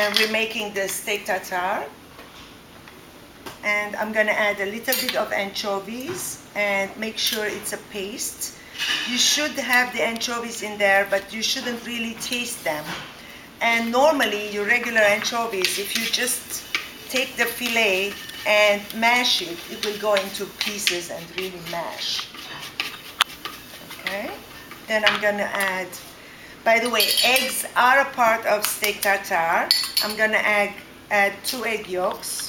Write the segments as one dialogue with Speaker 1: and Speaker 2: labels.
Speaker 1: And we're making the steak tartare. And I'm gonna add a little bit of anchovies and make sure it's a paste. You should have the anchovies in there, but you shouldn't really taste them. And normally your regular anchovies, if you just take the fillet and mash it, it will go into pieces and really mash. Okay, then I'm gonna add, by the way, eggs are a part of steak tartare. I'm gonna add 2 egg yolks.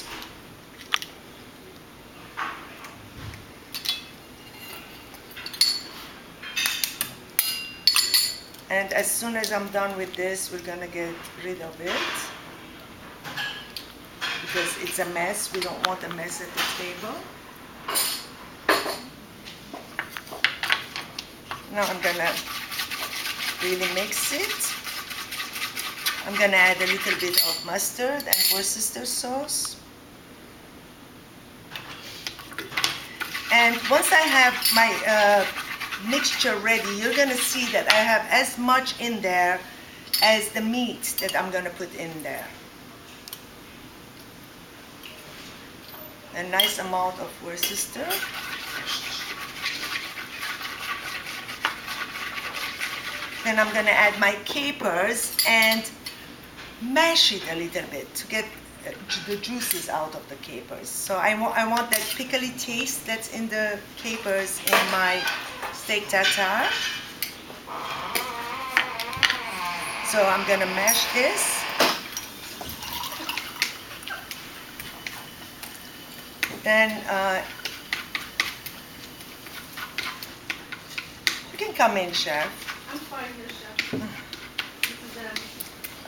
Speaker 1: And as soon as I'm done with this, we're gonna get rid of it because it's a mess. We don't want a mess at the table. Now I'm gonna really mix it. I'm gonna add a little bit of mustard and Worcester sauce. And once I have my mixture ready, you're gonna see that I have as much in there as the meat that I'm gonna put in there. A nice amount of Worcester. Then I'm gonna add my capers and mash it a little bit to get the juices out of the capers. So I want that pickly taste that's in the capers in my steak tartare. So I'm gonna mash this. Then you can come in, Chef.
Speaker 2: I'm fine here, Chef.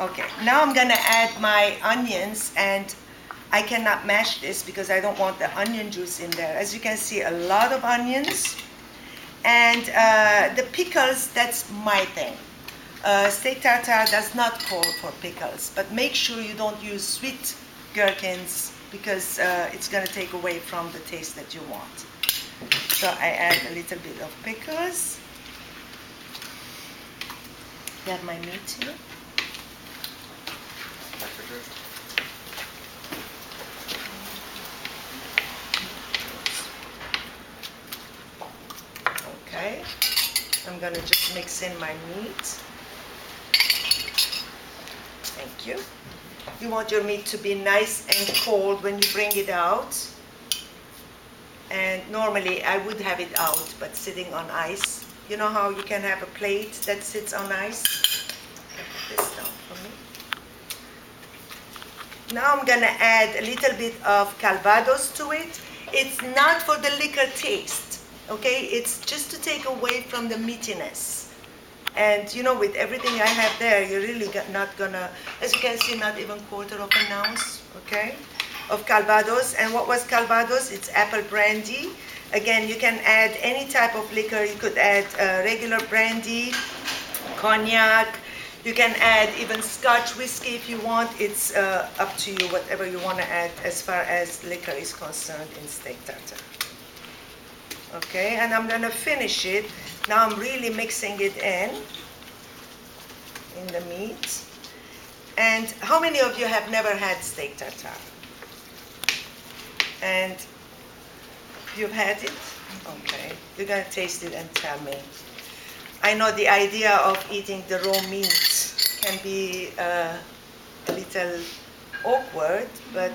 Speaker 1: Okay, now I'm gonna add my onions, and I cannot mash this because I don't want the onion juice in there. As you can see, a lot of onions. And the pickles, that's my thing. Steak tartare does not call for pickles, but make sure you don't use sweet gherkins because it's gonna take away from the taste that you want. So I add a little bit of pickles. Got my meat here. Okay, I'm gonna just mix in my meat. Thank you. You want your meat to be nice and cold when you bring it out. And normally I would have it out, but sitting on ice. You know how you can have a plate that sits on ice? Put this down for me. Now I'm gonna add a little bit of Calvados to it. It's not for the liquor taste, okay? It's just to take away from the meatiness. And you know, with everything I have there, you're really not gonna, as you can see, not even 1/4 ounce, okay, of Calvados. And what was Calvados? It's apple brandy. Again, you can add any type of liquor. You could add regular brandy, cognac. You can add even Scotch whiskey if you want. It's up to you, whatever you want to add as far as liquor is concerned in steak tartare. Okay, and I'm gonna finish it. Now I'm really mixing it in the meat. And how many of you have never had steak tartare? And you've had it? Okay, you're gonna taste it and tell me. I know the idea of eating the raw meat can be a little awkward, but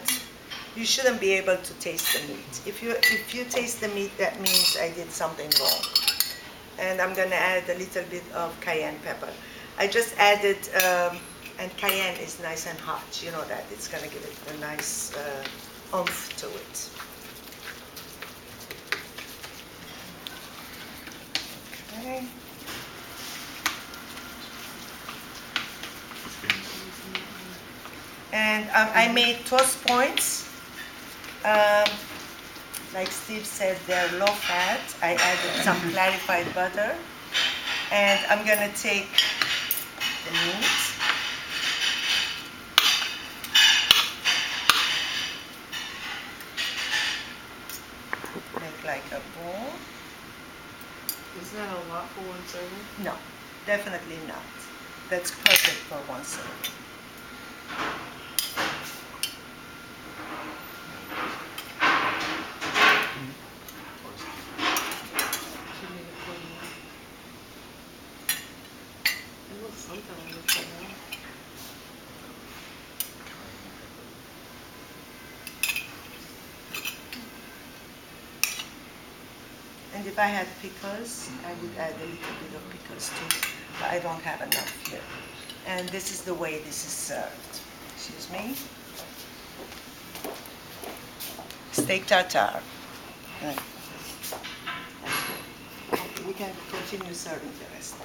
Speaker 1: you shouldn't be able to taste the meat. If you taste the meat, that means I did something wrong. And I'm gonna add a little bit of cayenne pepper. I just added, and cayenne is nice and hot. You know that. It's gonna give it a nice oomph to it. Okay. And I made toast points. Like Steve said, they're low fat. I added some clarified butter. And I'm gonna take the meat. Make like a ball.
Speaker 2: Is that a lot for one serving?
Speaker 1: No, definitely not. That's perfect for one serving. And if I had pickles, I would add a little bit of pickles too, but I don't have enough here. And this is the way this is served. Excuse me. Steak tartare. Right. Okay, we can continue serving the rest.